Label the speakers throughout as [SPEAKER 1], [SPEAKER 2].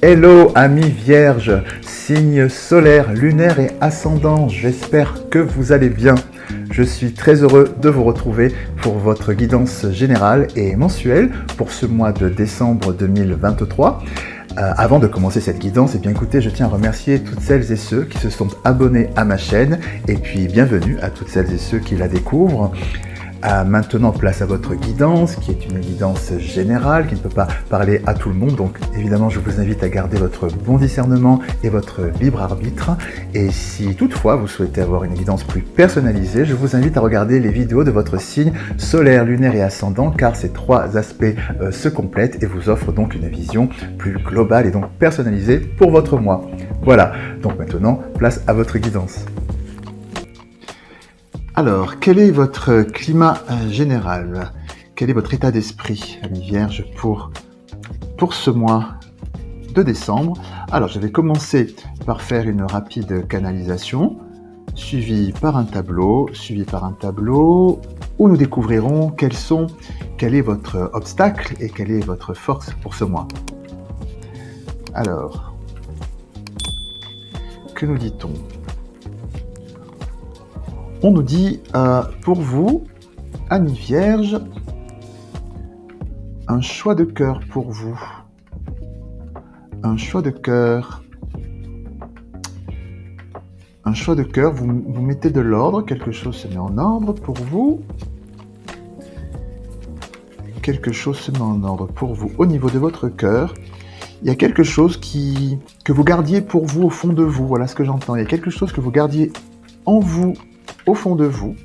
[SPEAKER 1] Hello amis vierges, signes solaires, lunaires et ascendants, j'espère que vous allez bien. Je suis très heureux de vous retrouver pour votre guidance générale et mensuelle pour ce mois de décembre 2023. Avant de commencer cette guidance, écoutez, je tiens à remercier toutes celles et ceux qui se sont abonnés à ma chaîne et puis bienvenue à toutes celles et ceux qui la découvrent. Maintenant, place à votre guidance, qui est une guidance générale, qui ne peut pas parler à tout le monde. Donc, évidemment, je vous invite à garder votre bon discernement et votre libre arbitre. Et si toutefois, vous souhaitez avoir une guidance plus personnalisée, je vous invite à regarder les vidéos de votre signe solaire, lunaire et ascendant, car ces trois aspects se complètent et vous offrent donc une vision plus globale et donc personnalisée pour votre mois. Voilà. Donc maintenant, place à votre guidance. Alors, quel est votre climat général? Quel est votre état d'esprit, amis vierges, pour ce mois de décembre? Alors, je vais commencer par faire une rapide canalisation, suivie par un tableau, où nous découvrirons quel est votre obstacle et quelle est votre force pour ce mois. Alors, que nous dit-on? On nous dit, pour vous, amis vierges, un choix de cœur pour vous. Un choix de cœur. Vous mettez de l'ordre, quelque chose se met en ordre pour vous. Quelque chose se met en ordre pour vous. Au niveau de votre cœur, il y a quelque chose que vous gardiez pour vous au fond de vous. Voilà ce que j'entends. Il y a quelque chose que vous gardiez en vous, au fond de vous,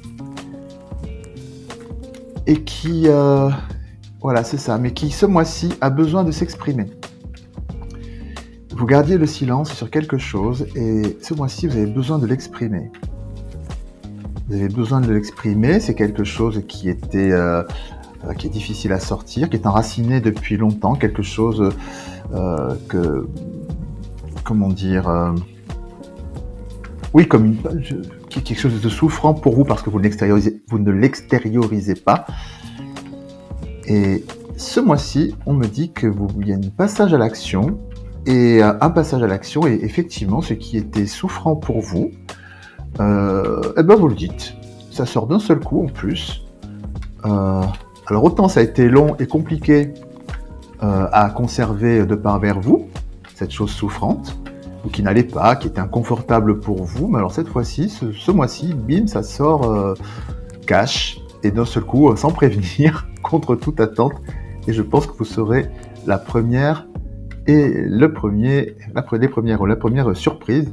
[SPEAKER 1] et qui, voilà, c'est ça, mais qui, ce mois-ci, a besoin de s'exprimer. Vous gardiez le silence sur quelque chose, et ce mois-ci, vous avez besoin de l'exprimer. Vous avez besoin de l'exprimer, c'est quelque chose qui est difficile à sortir, qui est enraciné depuis longtemps, quelque chose quelque chose de souffrant pour vous parce que vous ne l'extériorisez pas. Et ce mois-ci, on me dit qu'il y a un passage à l'action, et effectivement, ce qui était souffrant pour vous, vous le dites. Ça sort d'un seul coup en plus. Alors autant ça a été long et compliqué à conserver de part vers vous, cette chose souffrante, ou qui n'allait pas, qui était inconfortable pour vous, mais alors cette fois-ci, ce mois-ci, bim, ça sort cash, et d'un seul coup, sans prévenir, contre toute attente, et je pense que vous serez la première surprise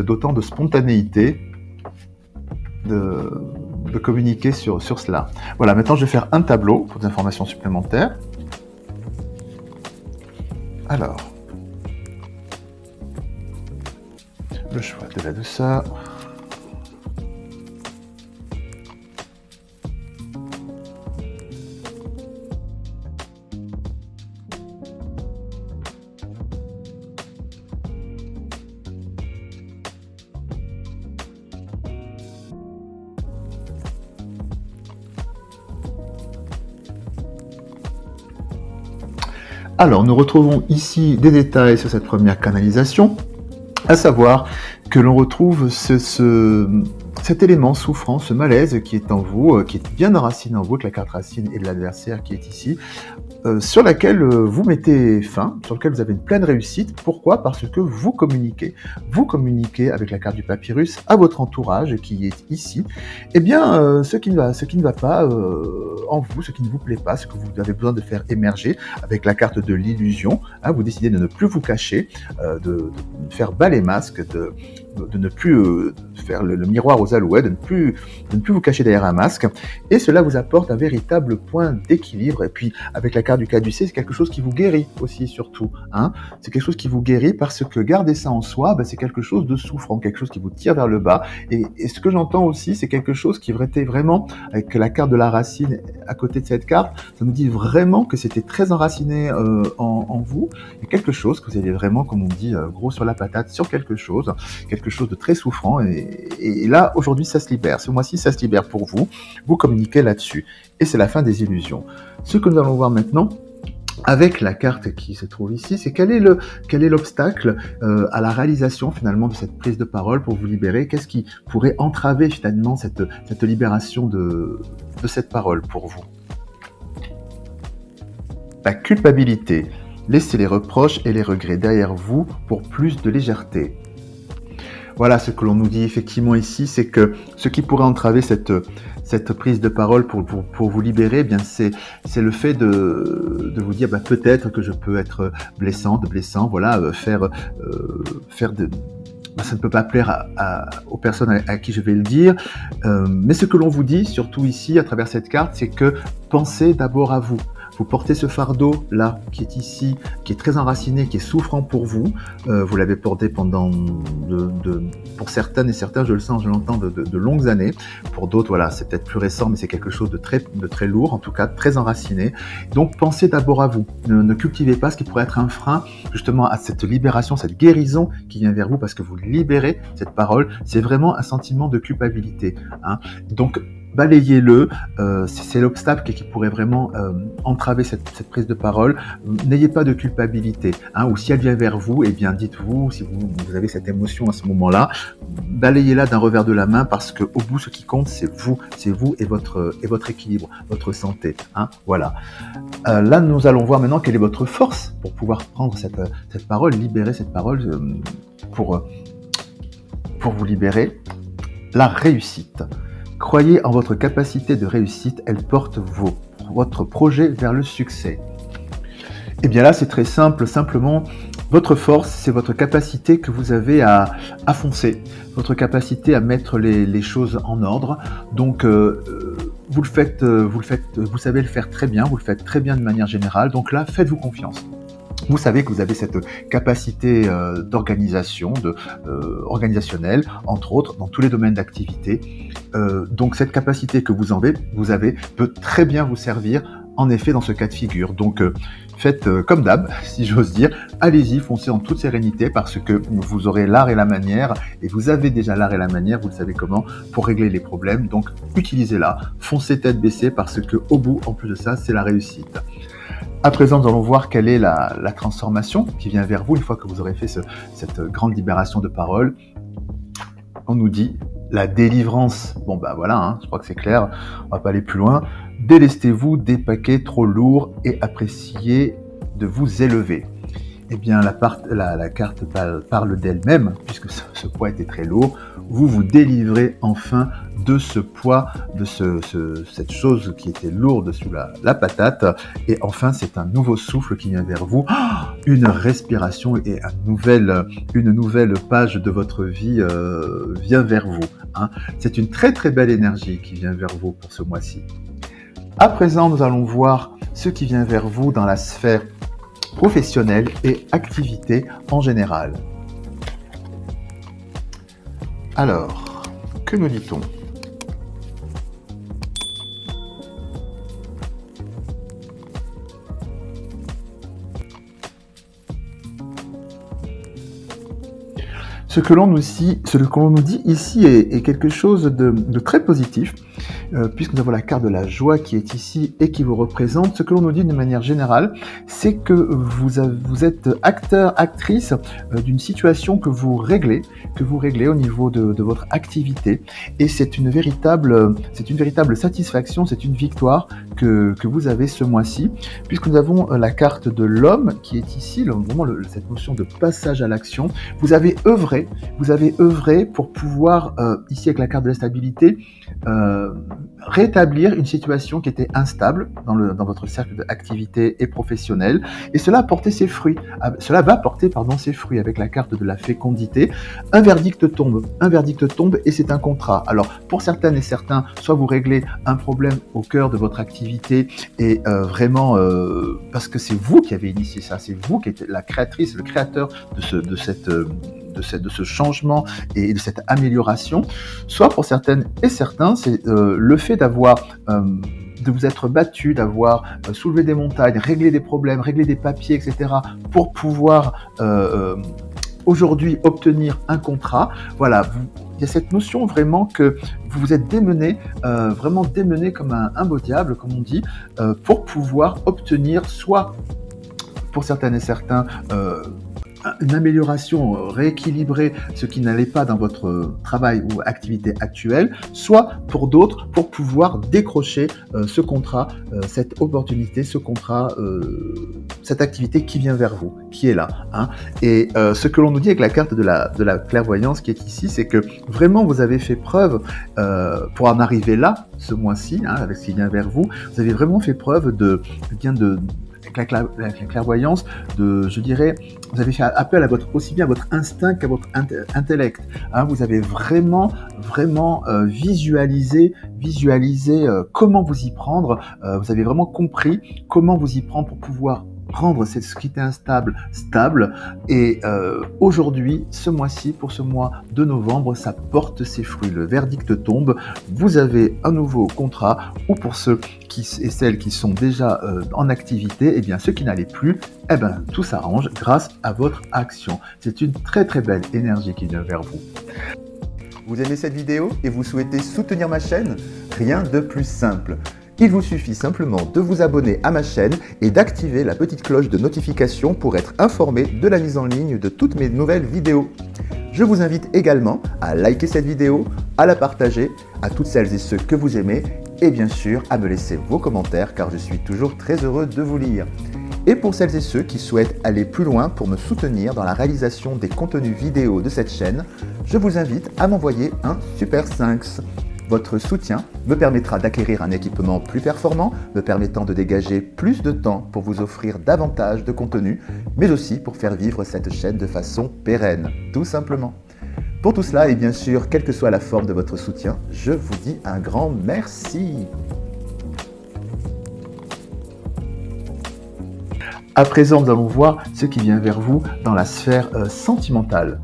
[SPEAKER 1] d'autant de spontanéité de communiquer sur cela. Voilà, maintenant je vais faire un tableau pour des informations supplémentaires. Alors, le choix de la douceur. Alors, nous retrouvons ici des détails sur cette première canalisation, à savoir que l'on retrouve cet élément souffrant, ce malaise qui est en vous, qui est bien enraciné en vous, avec la carte racine et de l'adversaire qui est ici, sur laquelle vous mettez fin, sur laquelle vous avez une pleine réussite. Pourquoi ? Parce que vous communiquez. Vous communiquez avec la carte du papyrus à votre entourage qui est ici. Eh bien, ce qui ne va pas en vous, ce qui ne vous plaît pas, ce que vous avez besoin de faire émerger avec la carte de l'illusion, vous décidez de ne plus vous cacher, de faire bas les masques, de ne plus faire le miroir aux alouettes, de ne plus vous cacher derrière un masque, et cela vous apporte un véritable point d'équilibre. Et puis avec la carte du caducée, c'est quelque chose qui vous guérit aussi, surtout. C'est quelque chose qui vous guérit parce que garder ça en soi, c'est quelque chose de souffrant, quelque chose qui vous tire vers le bas. Et ce que j'entends aussi, c'est quelque chose qui était vraiment, avec la carte de la racine à côté de cette carte, ça nous dit vraiment que c'était très enraciné en vous. Il y a quelque chose que vous avez vraiment, comme on dit, gros sur la patate, sur quelque chose de très souffrant. Et là, aujourd'hui, ça se libère. Ce mois-ci, ça se libère pour vous. Vous communiquez là-dessus. Et c'est la fin des illusions. Ce que nous allons voir maintenant, avec la carte qui se trouve ici, c'est quel est l'obstacle à la réalisation finalement de cette prise de parole pour vous libérer? Qu'est-ce qui pourrait entraver finalement cette libération de cette parole pour vous? La culpabilité. Laissez les reproches et les regrets derrière vous pour plus de légèreté. Voilà ce que l'on nous dit effectivement ici, c'est que ce qui pourrait entraver cette prise de parole pour vous libérer, eh bien c'est le fait de vous dire peut-être que je peux être blessant, voilà, faire ça ne peut pas plaire aux personnes à qui je vais le dire, mais ce que l'on vous dit, surtout ici à travers cette carte, c'est que pensez d'abord à vous. Vous portez ce fardeau-là, qui est ici, qui est très enraciné, qui est souffrant pour vous. Vous l'avez porté pendant, pour certaines et certains, je le sens, je l'entends, de longues années. Pour d'autres, voilà, c'est peut-être plus récent, mais c'est quelque chose de très lourd, en tout cas très enraciné. Donc, pensez d'abord à vous. Ne cultivez pas ce qui pourrait être un frein, justement, à cette libération, cette guérison qui vient vers vous, parce que vous libérez cette parole. C'est vraiment un sentiment de culpabilité, hein. Donc, balayez-le, c'est l'obstacle qui pourrait vraiment entraver cette prise de parole. N'ayez pas de culpabilité, hein, ou si elle vient vers vous, eh bien dites-vous, si vous avez cette émotion à ce moment-là, balayez-la d'un revers de la main, parce que au bout, ce qui compte, c'est vous et votre équilibre, votre santé, hein, voilà. Là, nous allons voir maintenant quelle est votre force pour pouvoir prendre cette parole, libérer cette parole pour vous libérer. La réussite. Croyez en votre capacité de réussite, elle porte votre projet vers le succès. Et bien là, c'est très simple, simplement, votre force, c'est votre capacité que vous avez à foncer, votre capacité à mettre les choses en ordre. Donc, vous savez le faire très bien, vous le faites très bien de manière générale. Donc là, faites-vous confiance. Vous savez que vous avez cette capacité d'organisation, organisationnelle, entre autres, dans tous les domaines d'activité. Donc cette capacité que vous avez peut très bien vous servir, en effet, dans ce cas de figure. Donc faites comme d'hab, si j'ose dire, allez-y, foncez en toute sérénité, parce que vous aurez l'art et la manière, et vous avez déjà l'art et la manière, vous le savez comment, pour régler les problèmes. Donc utilisez-la, foncez tête baissée, parce que au bout, en plus de ça, c'est la réussite. À présent, nous allons voir quelle est la transformation qui vient vers vous une fois que vous aurez fait cette grande libération de parole. On nous dit la délivrance. Bon voilà, hein, je crois que c'est clair, on va pas aller plus loin. Délestez-vous des paquets trop lourds et appréciez de vous élever. Eh bien, la carte parle d'elle-même, puisque ce poids était très lourd. Vous vous délivrez enfin de ce poids, de cette chose qui était lourde sous la patate. Et enfin, c'est un nouveau souffle qui vient vers vous, une respiration et une nouvelle page de votre vie vient vers vous, hein. C'est une très très belle énergie qui vient vers vous pour ce mois-ci. À présent, nous allons voir ce qui vient vers vous dans la sphère professionnelle et activité en général. Alors, que nous dit-on ? Ce que l'on nous dit ici est quelque chose de très positif, puisque nous avons la carte de la joie qui est ici et qui vous représente. Ce que l'on nous dit de manière générale, c'est que vous êtes acteur, actrice d'une situation que vous réglez au niveau de votre activité, et c'est une véritable satisfaction, c'est une victoire que vous avez ce mois-ci, puisque nous avons la carte de l'homme qui est ici, vraiment cette notion de passage à l'action. Vous avez œuvré pour pouvoir, ici avec la carte de la stabilité, rétablir une situation qui était instable dans votre cercle d'activité et professionnel, et cela va porter ses fruits avec la carte de la fécondité. Un verdict tombe et c'est un contrat. Alors pour certaines et certains, soit vous réglez un problème au cœur de votre activité et vraiment parce que c'est vous qui avez initié ça, c'est vous qui êtes la créatrice, le créateur de ce changement et de cette amélioration, soit pour certaines et certains, c'est le fait de vous être battu, d'avoir soulevé des montagnes, réglé des problèmes, réglé des papiers, etc., pour pouvoir aujourd'hui obtenir un contrat. Voilà, il y a cette notion vraiment que vous vous êtes démené, vraiment démené comme un beau diable, comme on dit, pour pouvoir obtenir soit pour certaines et certains, une amélioration, rééquilibrer ce qui n'allait pas dans votre travail ou activité actuelle, soit pour d'autres, pour pouvoir décrocher ce contrat, cette opportunité, ce contrat, cette activité qui vient vers vous, qui est là. Hein. Et ce que l'on nous dit avec la carte de la clairvoyance qui est ici, c'est que vraiment vous avez fait preuve, pour en arriver là, ce mois-ci, hein, avec ce qui vient vers vous, vous avez vraiment fait preuve avec la clairvoyance, je dirais, vous avez fait appel à aussi bien à votre instinct qu'à votre intellect. Hein, vous avez vraiment visualisé comment vous y prendre. Vous avez vraiment compris comment vous y prendre pour pouvoir rendre ce qui était instable, stable. Et aujourd'hui, ce mois-ci, pour ce mois de novembre, ça porte ses fruits. Le verdict tombe. Vous avez un nouveau contrat, ou pour ceux et celles qui sont déjà en activité, eh bien ceux qui n'allaient plus, eh ben tout s'arrange grâce à votre action. C'est une très très belle énergie qui vient vers vous.
[SPEAKER 2] Vous aimez cette vidéo et vous souhaitez soutenir ma chaîne? Rien de plus simple. Il vous suffit simplement de vous abonner à ma chaîne et d'activer la petite cloche de notification pour être informé de la mise en ligne de toutes mes nouvelles vidéos. Je vous invite également à liker cette vidéo, à la partager à toutes celles et ceux que vous aimez et bien sûr à me laisser vos commentaires car je suis toujours très heureux de vous lire. Et pour celles et ceux qui souhaitent aller plus loin pour me soutenir dans la réalisation des contenus vidéo de cette chaîne, je vous invite à m'envoyer un Super Thanks. Votre soutien me permettra d'acquérir un équipement plus performant, me permettant de dégager plus de temps pour vous offrir davantage de contenu, mais aussi pour faire vivre cette chaîne de façon pérenne, tout simplement. Pour tout cela, et bien sûr, quelle que soit la forme de votre soutien, je vous dis un grand merci.
[SPEAKER 1] À présent, nous allons voir ce qui vient vers vous dans la sphère sentimentale.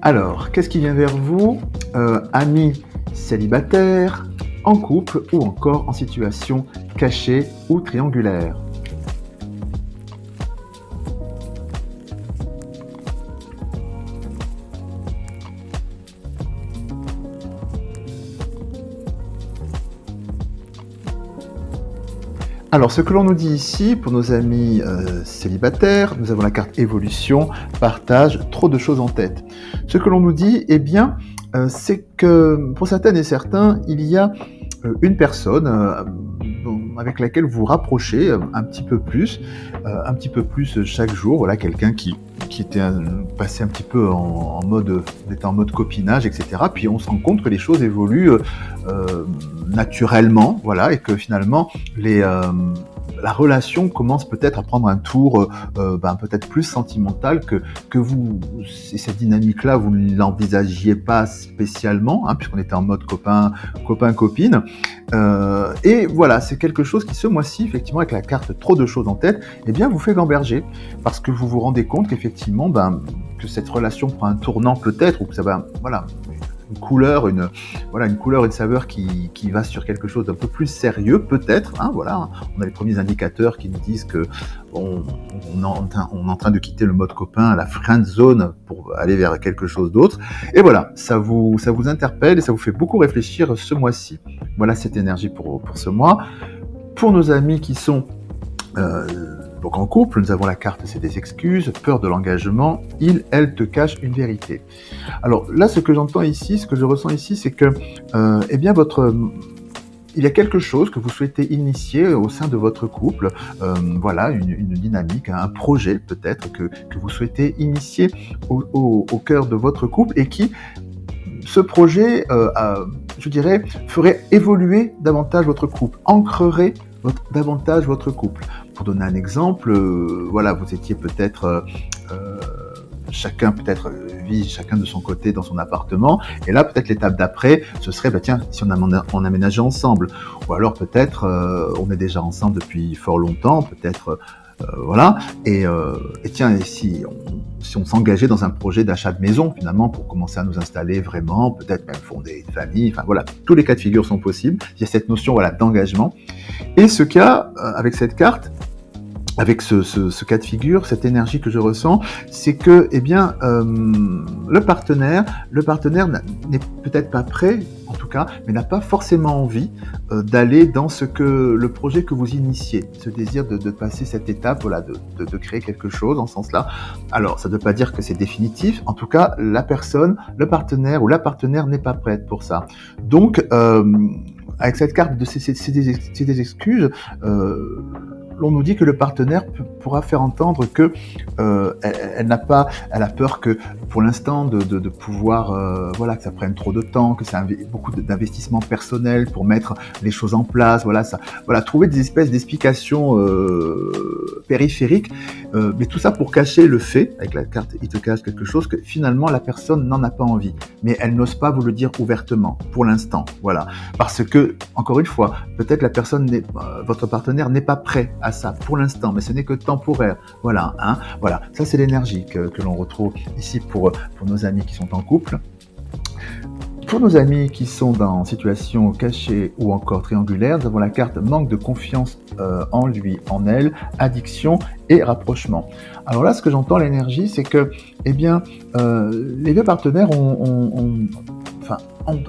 [SPEAKER 1] Alors, qu'est-ce qui vient vers vous? Amis célibataires, en couple ou encore en situation cachée ou triangulaire. Alors, ce que l'on nous dit ici, pour nos amis célibataires, nous avons la carte évolution, partage, trop de choses en tête. Ce que l'on nous dit, eh bien, c'est que pour certaines et certains, il y a une personne avec laquelle vous vous rapprochez un petit peu plus chaque jour. Voilà, quelqu'un qui était passé un petit peu en mode copinage, etc. Puis on se rend compte que les choses évoluent naturellement, voilà, et que finalement la relation commence peut-être à prendre un tour peut-être plus sentimental que vous. Cette dynamique-là, vous ne l'envisagiez pas spécialement, hein, puisqu'on était en mode copain-copine. Et voilà, c'est quelque chose qui, ce mois-ci, effectivement, avec la carte trop de choses en tête, eh bien, vous fait gamberger, parce que vous vous rendez compte qu'effectivement, que cette relation prend un tournant peut-être, ou que ça va, voilà, une couleur, une saveur qui va sur quelque chose d'un peu plus sérieux, peut-être. Hein, voilà, on a les premiers indicateurs qui nous disent que on est en train de quitter le mode copain, la friend zone, pour aller vers quelque chose d'autre. Et voilà, ça vous interpelle et ça vous fait beaucoup réfléchir ce mois-ci. Voilà cette énergie pour ce mois. Pour nos amis qui sont donc en couple, nous avons la carte, c'est des excuses, peur de l'engagement, elle te cache une vérité. Alors là, ce que j'entends ici, ce que je ressens ici, c'est que, eh bien, il y a quelque chose que vous souhaitez initier au sein de votre couple, voilà, une dynamique, un projet peut-être que vous souhaitez initier au cœur de votre couple et qui, ce projet, je dirais, ferait évoluer davantage votre couple, ancrerait davantage votre couple. Pour donner un exemple, voilà, vous étiez peut-être chacun vit chacun de son côté dans son appartement, et là peut-être l'étape d'après, ce serait tiens, si on aménageait ensemble, ou alors peut-être on est déjà ensemble depuis fort longtemps, peut-être voilà, et tiens, et si on s'engageait dans un projet d'achat de maison finalement pour commencer à nous installer vraiment, peut-être même fonder une famille, enfin voilà, tous les cas de figure sont possibles. Il y a cette notion, voilà, d'engagement. Et ce cas, avec cette carte, avec ce cas de figure, cette énergie que je ressens, c'est que, eh bien, le partenaire n'est peut-être pas prêt, en tout cas, mais n'a pas forcément envie d'aller dans le projet que vous initiez, ce désir de passer cette étape, voilà, de créer quelque chose en ce sens-là. Alors, ça ne veut pas dire que c'est définitif. En tout cas, la personne, le partenaire ou la partenaire n'est pas prête pour ça. Donc, avec cette carte c'est des excuses. On nous dit que le partenaire pourra faire entendre que elle a peur que pour l'instant de pouvoir, voilà, que ça prenne trop de temps, que c'est beaucoup d'investissement personnel pour mettre les choses en place, voilà, trouver des espèces d'explications périphériques, mais tout ça pour cacher le fait, avec la carte il te cache quelque chose, que finalement la personne n'en a pas envie, mais elle n'ose pas vous le dire ouvertement pour l'instant, voilà, parce que encore une fois, peut-être la personne votre partenaire n'est pas prêt à ça pour l'instant, mais ce n'est que temporaire. Voilà, hein, voilà. Ça, c'est l'énergie que l'on retrouve ici pour nos amis qui sont en couple. Pour nos amis qui sont en situation cachée ou encore triangulaire, nous avons la carte manque de confiance en lui, en elle, addiction et rapprochement. Alors là, ce que j'entends, l'énergie, c'est que, eh bien, les deux partenaires ont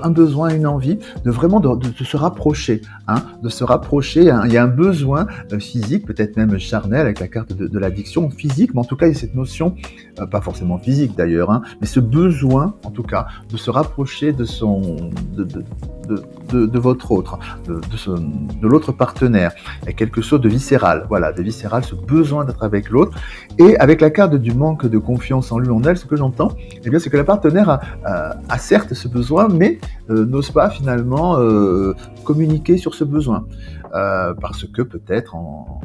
[SPEAKER 1] un besoin, une envie de vraiment de se rapprocher, hein, de se rapprocher. Hein. Il y a un besoin physique, peut-être même charnel, avec la carte de l'addiction physique, mais en tout cas, il y a cette notion, pas forcément physique d'ailleurs, hein, mais ce besoin, en tout cas, de se rapprocher de votre autre, de l'autre partenaire. Il y a quelque chose de viscéral, voilà, de viscéral, ce besoin d'être avec l'autre. Et avec la carte du manque de confiance en lui, en elle, ce que j'entends, eh bien, c'est que la partenaire a certes ce besoin, mais n'ose pas finalement communiquer sur ce besoin. Parce que peut-être en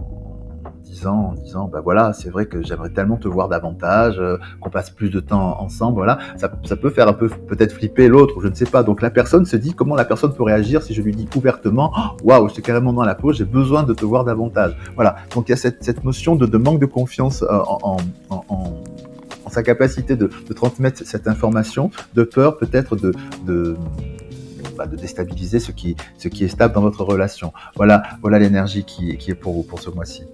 [SPEAKER 1] disant bah voilà, c'est vrai que j'aimerais tellement te voir davantage, qu'on passe plus de temps ensemble, voilà, ça peut faire un peu peut-être flipper l'autre, je ne sais pas. Donc la personne se dit comment la personne peut réagir si je lui dis ouvertement waouh, j'étais carrément dans la peau, j'ai besoin de te voir davantage. Voilà, donc il y a cette notion de manque de confiance en sa capacité de transmettre cette information, de peur peut-être de déstabiliser ce qui est stable dans votre relation. Voilà l'énergie qui est pour vous pour ce mois-ci.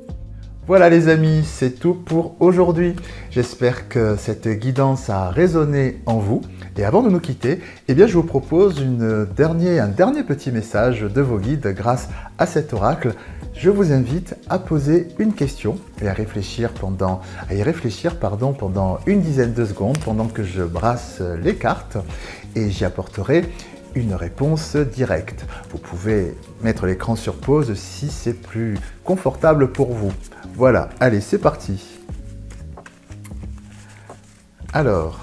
[SPEAKER 1] Voilà les amis, c'est tout pour aujourd'hui. J'espère que cette guidance a résonné en vous. Et avant de nous quitter, eh bien, je vous propose un dernier petit message de vos guides grâce à cet oracle. Je vous invite à poser une question et à y réfléchir pendant une dizaine de secondes pendant que je brasse les cartes et j'y apporterai une réponse directe. Vous pouvez mettre l'écran sur pause si c'est plus confortable pour vous. Voilà, allez, c'est parti. Alors,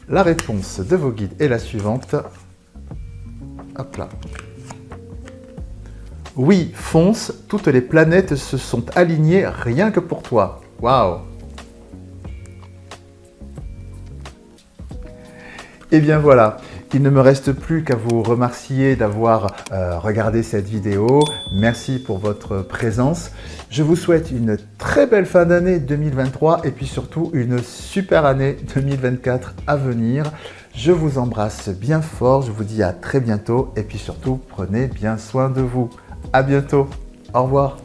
[SPEAKER 1] la réponse de vos guides est la suivante. Hop là. Oui, fonce, toutes les planètes se sont alignées rien que pour toi. Waouh! Et bien voilà, il ne me reste plus qu'à vous remercier d'avoir regardé cette vidéo. Merci pour votre présence. Je vous souhaite une très belle fin d'année 2023 et puis surtout une super année 2024 à venir. Je vous embrasse bien fort, je vous dis à très bientôt et puis surtout prenez bien soin de vous. À bientôt, au revoir.